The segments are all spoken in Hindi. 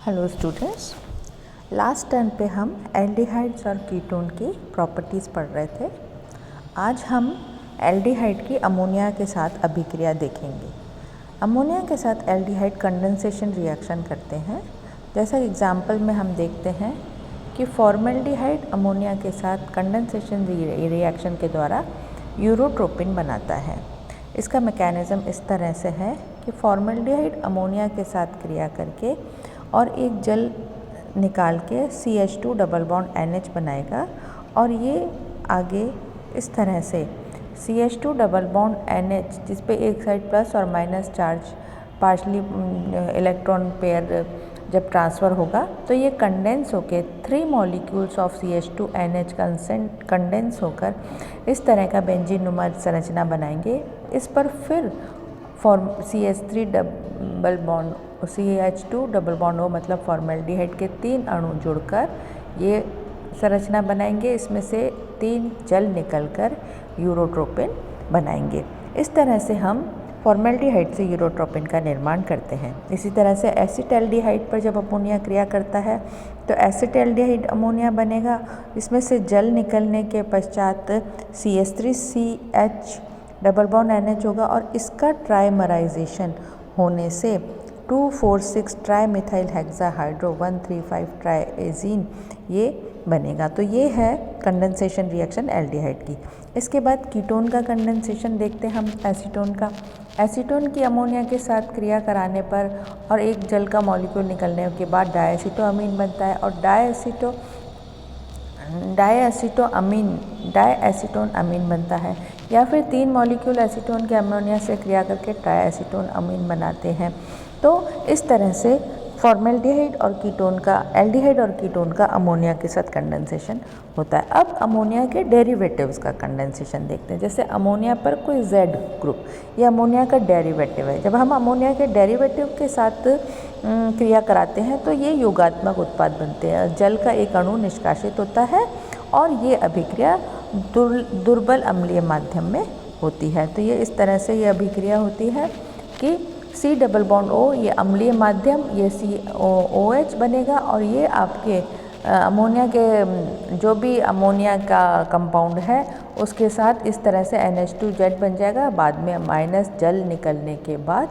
हेलो स्टूडेंट्स, लास्ट टर्म पे हम एल्डिहाइड्स और कीटोन की प्रॉपर्टीज़ पढ़ रहे थे। आज हम एल्डिहाइड की अमोनिया के साथ अभिक्रिया देखेंगे। अमोनिया के साथ एल्डिहाइड कंडेंसेशन रिएक्शन करते हैं। जैसा एग्जाम्पल में हम देखते हैं कि फॉर्मेल्डिहाइड अमोनिया के साथ कंडेंसेशन रिएक्शन के द्वारा यूरोट्रोपिन बनाता है। इसका मैकेनिज़्म इस तरह से है कि फॉर्मेल्डिहाइड अमोनिया के साथ क्रिया करके और एक जल निकाल के CH2 डबल बॉन्ड NH बनाएगा और ये आगे इस तरह से CH2 डबल बॉन्ड NH जिस पे एक साइड प्लस और minus charge partially electron pair जब ट्रांसफ़र होगा तो ये कंडेंस होकर 3 molecules of CH2 NH condense होकर इस तरह का बेंजीन नुमा संरचना बनाएंगे। इस पर फिर CH3 double bond CH2 double bond O मतलब फॉर्मेल्डिहाइड के 3 अणु जुड़कर ये संरचना बनाएंगे। इसमें से 3 जल निकलकर यूरोट्रोपिन बनाएंगे। इस तरह से हम फॉर्मेल्डिहाइड से यूरोट्रोपिन का निर्माण करते हैं। इसी तरह से एसिटल्डिहाइड पर जब अमोनिया क्रिया करता है तो एसिटल्डिहाइड अमोनिया बनेगा। इसमें से जल निकलने के पश्चात CH3CH डबल बॉन्ड NH होगा और इसका ट्राइमराइजेशन होने से 2,4,6 ट्राई मिथाइल हेक्साहाइड्रो 1,3,5 ट्राइएजीन ये बनेगा। तो ये है कंडेंसेशन रिएक्शन एल्डिहाइड की। इसके बाद कीटोन का कंडेंसेशन देखते हैं हम एसीटोन का। एसीटोन की अमोनिया के साथ क्रिया कराने पर और एक जल का मॉलिक्यूल निकलने के बाद डायएसिटोअमीन बनता है और डायएसीटोन अमीन बनता है, या फिर 3 मॉलिक्यूल एसीटोन के अमोनिया से क्रिया करके ट्राइएसीटोन अमीन बनाते हैं। तो इस तरह से फॉर्मेल्डिहाइड और कीटोन का एल्डिहाइड और कीटोन का अमोनिया के साथ कंडेंसेशन होता है। अब अमोनिया के डेरिवेटिव्स का कंडेंसेशन देखते हैं। जैसे अमोनिया पर कोई Z ग्रुप, ये अमोनिया का डेरिवेटिव है। जब हम अमोनिया के डेरिवेटिव के साथ क्रिया कराते हैं तो ये योगात्मक उत्पाद बनते हैं। जल का एक अणु निष्कासित होता है और ये अभिक्रिया दुर्बल अम्लीय माध्यम में होती है। तो ये इस तरह से ये अभिक्रिया होती है कि C डबल बॉन्ड O ये अम्लीय माध्यम, ये COOH बनेगा और ये आपके अमोनिया के जो भी अमोनिया का कंपाउंड है उसके साथ इस तरह से NH2Z बन जाएगा। बाद में माइनस जल निकलने के बाद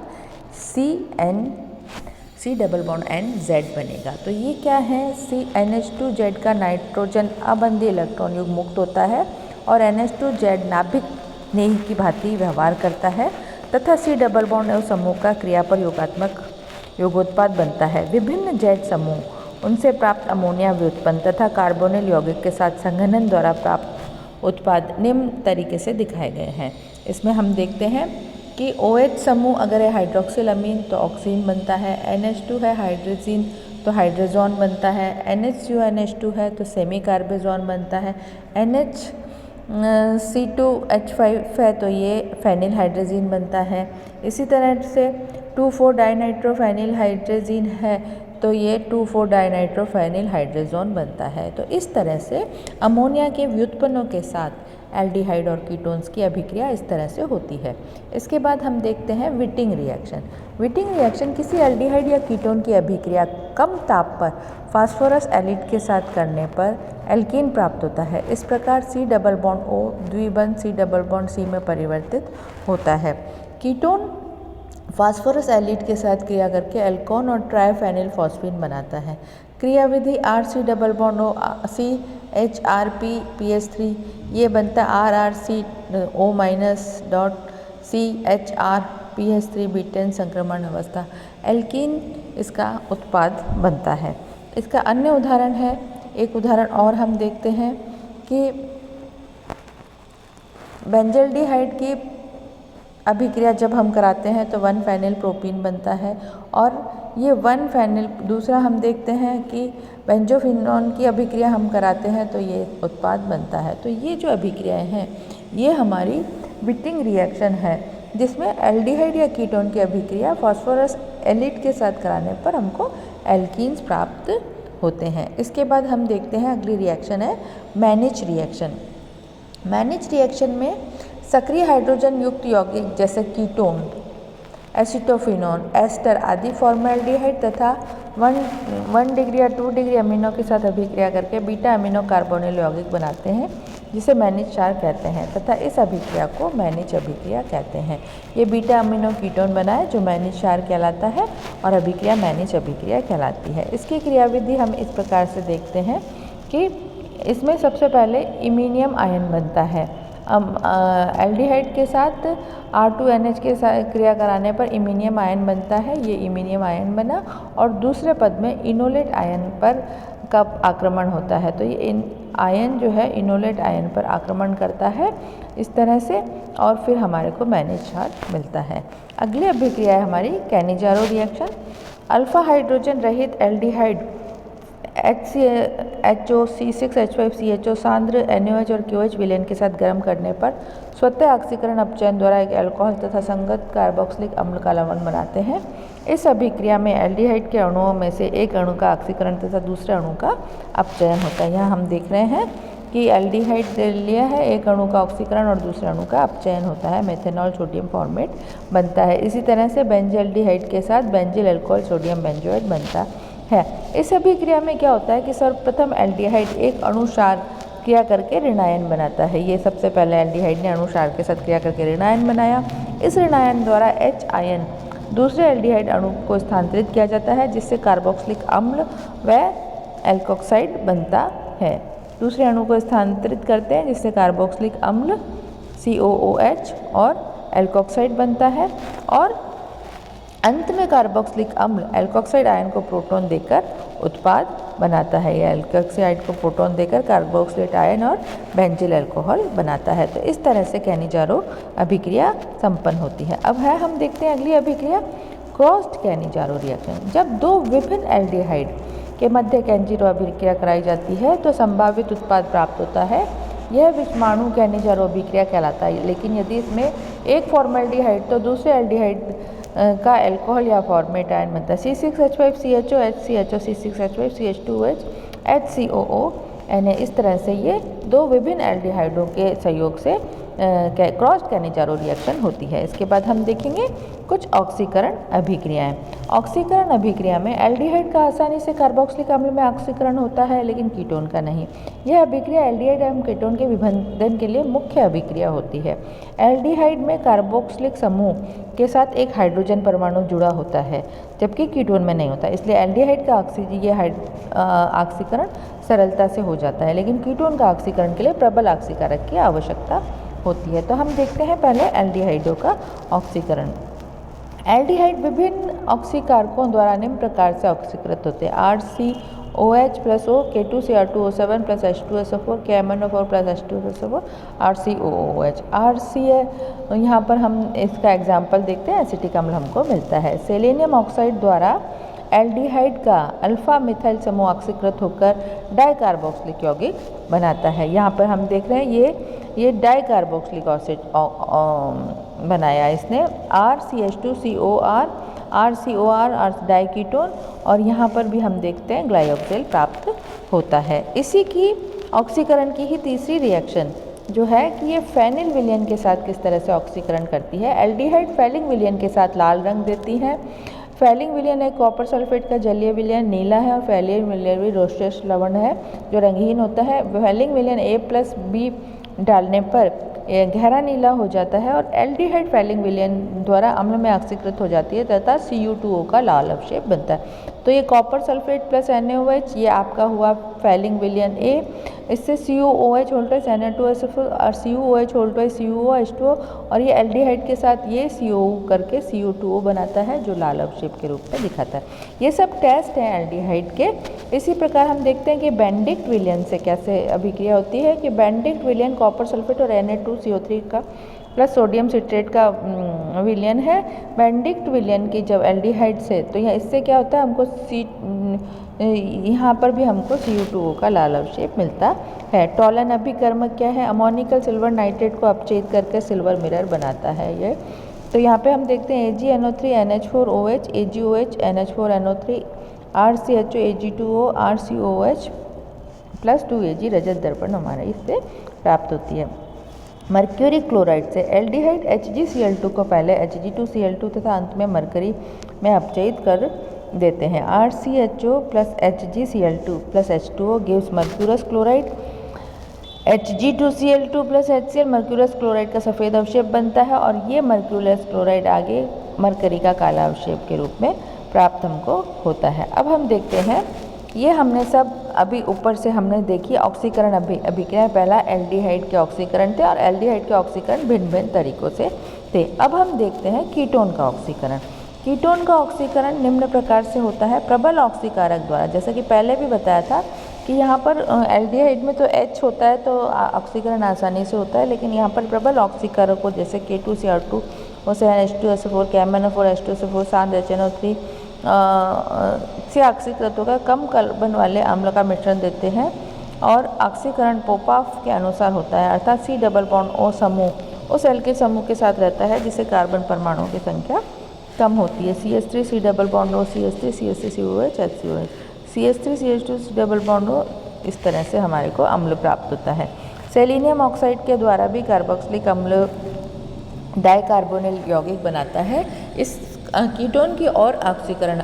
C डबल बॉन्ड NZ बनेगा। तो ये क्या है, NH2Z का नाइट्रोजन अबंधी इलेक्ट्रॉन युग्म मुक्त होता है और NH2Z नाभिक स्नेही की भांति व्यवहार करता है तथा C डबल बॉन्ड O समूह का क्रिया पर योगोत्पाद बनता है। विभिन्न Z समूह उनसे प्राप्त अमोनिया व्युत्पन्न तथा कार्बोनिल यौगिक के साथ संघनन द्वारा प्राप्त उत्पाद निम्न तरीके से दिखाए गए हैं। इसमें हम देखते हैं कि OH समूह अगर है हाइड्रोक्सिल अमीन तो ऑक्सीन बनता है, NH2 है हाइड्रोजीन तो हाइड्रोजोन बनता है, NHCONH2 है तो सेमी कार्बेजोन बनता है, C2H5 है तो ये फेनिल हाइड्रोजीन बनता है। इसी तरह से 2,4 डाइनाइट्रोफेनिल हाइड्रोजीन है तो ये 2,4 डाइनाइट्रोफेनिल हाइड्रोजोन बनता है। तो इस तरह से अमोनिया के व्युत्पन्नों के साथ एल्डिहाइड और कीटोन्स की अभिक्रिया इस तरह से होती है। इसके बाद हम देखते हैं विटिंग रिएक्शन। विटिंग रिएक्शन किसी एल्डिहाइड या कीटोन की अभिक्रिया कम ताप पर फास्फोरस एलिड के साथ करने पर एल्कीन प्राप्त होता है। इस प्रकार C double bond O द्विबंध C double bond C में परिवर्तित होता है। कीटोन फास्फोरस एलिड के साथ क्रिया करके एल्कोन और ट्राइफेनिल फॉस्फीन बनाता है। क्रियाविधि RC double bond O CHRP-PH3 ये बनता है RRCO डॉट CHR-PH3 बीटेन संक्रमण अवस्था एल्कीन इसका उत्पाद बनता है। इसका अन्य उदाहरण है, एक उदाहरण और हम देखते हैं कि बेंजल्डिहाइड की अभिक्रिया जब हम कराते हैं तो 1-फेनिल प्रोपीन बनता है और ये 1-फेनिल दूसरा हम देखते हैं कि बेंजोफिनोन की अभिक्रिया हम कराते हैं तो ये उत्पाद बनता है। तो ये जो अभिक्रियाएं हैं ये हमारी विटिंग रिएक्शन है जिसमें एल्डिहाइड या कीटोन की अभिक्रिया फास्फोरस एलिड के साथ कराने पर हमको एल्कीन्स प्राप्त होते हैं। इसके बाद हम देखते हैं अगली रिएक्शन है मैनिच रिएक्शन। मैनिच रिएक्शन में सक्रिय हाइड्रोजन युक्त यौगिक जैसे कीटोन, एसिटोफिनोन, एस्टर आदि फॉर्मेल्डिहाइड तथा वन डिग्री या 2 डिग्री अमीनो के साथ अभिक्रिया करके बीटा अमीनो कार्बोनिल यौगिक बनाते हैं जिसे मैनिज क्षार कहते हैं तथा इस अभिक्रिया को मैनिज अभिक्रिया कहते हैं। ये बीटा अमीनो कीटोन बना है जो मैनिज क्षार कहलाता है और अभिक्रिया मैनिज अभिक्रिया कहलाती है। इसकी क्रियाविधि हम इस प्रकार से देखते हैं कि इसमें सबसे पहले इमीनियम आयन बनता है। एल्डिहाइड के साथ R2NH के साथ क्रिया कराने पर इमीनियम आयन बनता है। ये इमीनियम आयन बना और दूसरे पद में इनोलेट आयन पर का आक्रमण होता है। तो ये आयन जो है इनोलेट आयन पर आक्रमण करता है इस तरह से और फिर हमारे को मैनिज क्षार मिलता है। अगली अभिक्रिया है हमारी कैनिजारो रिएक्शन। अल्फा हाइड्रोजन रहित एल्डिहाइड HCHO C6H5CHO सांद्र NaOH और KOH विलयन के साथ गर्म करने पर स्वतः ऑक्सीकरण अपचयन द्वारा एक अल्कोहल तथा संगत कार्बोक्सिलिक अम्ल का लवण बनाते हैं। इस अभिक्रिया में एल्डिहाइड के अणुओं में से एक अणु का ऑक्सीकरण तथा दूसरे अणु का अपचयन होता है। यहाँ हम देख रहे हैं कि एल्डिहाइड लिया है, एक अणु का ऑक्सीकरण और दूसरे अणु का अपचयन होता है, मेथेनॉल सोडियम फॉर्मेट बनता है। इसी तरह से बेंजल्डिहाइड के साथ बेंजिल अल्कोहल सोडियम बेंजोएट बनता है। इस अभिक्रिया में क्या होता है कि सर्वप्रथम एल्डिहाइड एक अणु क्षार क्रिया करके ऋणायन बनाता है। ये सबसे पहले एल्डिहाइड ने अणु क्षार के साथ क्रिया करके ऋणायन बनाया। इस ऋणायन द्वारा H आयन दूसरे एल्डिहाइड अणु को स्थानांतरित किया जाता है जिससे कार्बोक्सिलिक अम्ल व एल्कोक्साइड बनता है। दूसरे अणु को स्थानांतरित करते हैं जिससे कार्बोक्सिलिक अम्ल COOH और एल्कोक्साइड बनता है और अंत में कार्बोक्सिलिक अम्ल एल्कोक्साइड आयन को प्रोटॉन देकर उत्पाद बनाता है। यह एल्कोक्साइड को प्रोटॉन देकर कार्बोक्सिलेट आयन और बेंजिल अल्कोहल बनाता है। तो इस तरह से कैनिजारो अभिक्रिया संपन्न होती है। अब हम देखते हैं अगली अभिक्रिया क्रॉस्ड कैनिजारो रिएक्शन। जब दो विभिन्न एल्डिहाइड के मध्य कैनिजारो अभिक्रिया कराई जाती है तो संभावित उत्पाद प्राप्त होता है। यह विषमाणु कैनिजारो अभिक्रिया कहलाता है। लेकिन यदि इसमें एक फॉर्मल्डिहाइड तो दूसरे एल्डिहाइड का अल्कोहल या फॉर्मेट आयन बनता है। C6H5CHO HCHO C6H5CH2OH HCOO Na। इस तरह से ये दो विभिन्न एल्डिहाइडों के सहयोग से क्रॉस कैनिजारो रिएक्शन होती है। इसके बाद हम देखेंगे कुछ ऑक्सीकरण अभिक्रियाएं। ऑक्सीकरण अभिक्रिया में एल्डिहाइड का आसानी से कार्बोक्सिलिक अम्ल में ऑक्सीकरण होता है लेकिन कीटोन का नहीं। यह अभिक्रिया एल्डिहाइड एवं कीटोन के विभेदन के लिए मुख्य अभिक्रिया होती है। एल्डिहाइड में कार्बोक्सिलिक समूह के साथ एक हाइड्रोजन परमाणु जुड़ा होता है जबकि कीटोन में नहीं होता। इसलिए एल्डिहाइड का ऑक्सीकरण सरलता से हो जाता है लेकिन कीटोन का ऑक्सीकरण के लिए प्रबल ऑक्सीकारक की आवश्यकता होती है। तो हम देखते हैं पहले एल्डिहाइडों का ऑक्सीकरण। एल्डिहाइड विभिन्न ऑक्सीकारकों द्वारा निम्न प्रकार से ऑक्सीकृत होते हैं। RCOH + O K2Cr2O7 + H2SO4 KMnO4 + H2SO4 RCOOH। RC है यहाँ पर हम इसका एग्जाम्पल देखते हैं, एसिटिक अम्ल हमको मिलता है। सेलेनियम ऑक्साइड द्वारा एल्डिहाइड का अल्फा मिथाइल समूह ऑक्सीकृत होकर डाइकार्बोक्सिलिक यौगिक बनाता है। यहाँ पर हम देख रहे हैं ये डाइकार्बोक्सिलिक एसिड बनाया इसने RCH2COR RCOR डाइकीटोन और यहाँ पर भी हम देखते हैं ग्लाइकोजेल प्राप्त होता है। इसी की ऑक्सीकरण की ही तीसरी रिएक्शन जो है कि ये फेनिल विलयन के साथ किस तरह से ऑक्सीकरण करती है। एल्डिहाइड फेलिंग विलयन के साथ लाल रंग देती है। फेलिंग विलयन एक कॉपर सल्फेट का जलीय विलयन नीला है और फेलिंग विलयन भी रोस्टेस लवण है जो रंगहीन होता है। फेलिंग विलयन A+B डालने पर गहरा नीला हो जाता है और एल्डिहाइड फेलिंग विलयन द्वारा अम्ल में ऑक्सीकृत हो जाती है तथा Cu2O का लाल अवशेष बनता है। तो ये कॉपर सल्फेट प्लस NaOH ये आपका हुआ फेलिंग विलयन A। इससे CuOH होल्टवाइज Na2SO4 और CuOH होल्टवाइज CuO H2O और ये एल्डिहाइड के साथ ये CO करके Cu2O बनाता है जो लाल अवशेष के रूप में दिखाता है। ये सब टेस्ट हैं एल्डिहाइड के। इसी प्रकार हम देखते हैं कि बेंडिक्ट विलयन से कैसे अभिक्रिया होती है कि बेंडिक्ट विलयन कॉपर सल्फेट और Na2CO3 का प्लस सोडियम सिट्रेट का विलयन है। बेंडिक्ट विलयन की जब एल्डिहाइड से तो यहाँ इससे क्या होता है हमको यहाँ पर भी हमको Cu2O का लाल अवशेष मिलता है। टॉलन अभिकर्मक क्या है? अमोनिकल सिल्वर नाइट्रेट को अपचयित करके सिल्वर मिरर बनाता है ये। तो यहाँ पे हम देखते हैं AgNO3 NH4OH AgOH NH4NO3 RCHO Ag2O RCOH + 2Ag रजत दर्पण हमारा इससे प्राप्त होती है। मर्क्यूरी क्लोराइड से एल्डिहाइड HgCl2 को पहले Hg2Cl2 तथा अंत में मरकरी में अपचयित कर देते हैं। RCHO plus HgCl2 plus H2O gives mercurous chloride. Hg2Cl2 plus HCl mercurous chloride का सफ़ेद अवक्षेप बनता है और ये मर्क्यूरस क्लोराइड आगे मरकरी का काला अवक्षेप के रूप में प्राप्त हमको होता है। अब हम देखते हैं, ये हमने सब अभी ऊपर से हमने देखी ऑक्सीकरण अभिक्रिया। पहला एल्डिहाइड के ऑक्सीकरण थे और एल्डिहाइड के ऑक्सीकरण भिन्न भिन्न तरीक़ों से थे। अब हम देखते हैं कीटोन का ऑक्सीकरण। कीटोन का ऑक्सीकरण निम्न प्रकार से होता है, प्रबल ऑक्सीकारक द्वारा। जैसा कि पहले भी बताया था कि यहाँ पर एल्डिहाइड में तो H होता है तो ऑक्सीकरण आसानी से होता है, लेकिन यहाँ पर प्रबल ऑक्सीकारकों जैसे K2Cr2 H2SO4 KMnO4 H2SO4 7 HNO3 से ऑक्सीकृतों का कम कार्बन वाले अम्ल का मिश्रण देते हैं और ऑक्सीकरण पोपाफ के अनुसार होता है, अर्थात C डबल बॉन्ड O समूह उस एल्किल समूह के साथ रहता है जिसे कार्बन परमाणुओं की संख्या कम होती है। CH3 C double bond O CH3 CH3 COH HCOH CH3 CH2 C double bond O, इस तरह से हमारे को अम्ल प्राप्त होता है। सेलेनियम ऑक्साइड के द्वारा भी कार्बोक्सिलिक अम्ल डाइकार्बोनिल यौगिक बनाता है। इस कीटोन की और ऑक्सीकरण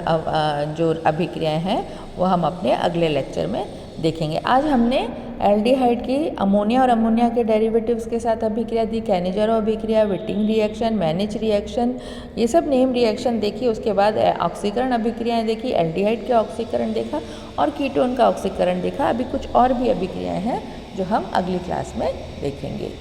जो अभिक्रियाएं हैं वो हम अपने अगले लेक्चर में देखेंगे। आज हमने एल्डिहाइड की अमोनिया और अमोनिया के डेरिवेटिव्स के साथ अभिक्रिया दी, कैनिजारो अभिक्रिया, विटिंग रिएक्शन, मैनिच रिएक्शन, ये सब नेम रिएक्शन देखी। उसके बाद ऑक्सीकरण अभिक्रियाएं देखी, एल्डिहाइड के ऑक्सीकरण देखा और कीटोन का ऑक्सीकरण देखा। अभी कुछ और भी अभिक्रियाएं हैं जो हम अगली क्लास में देखेंगे।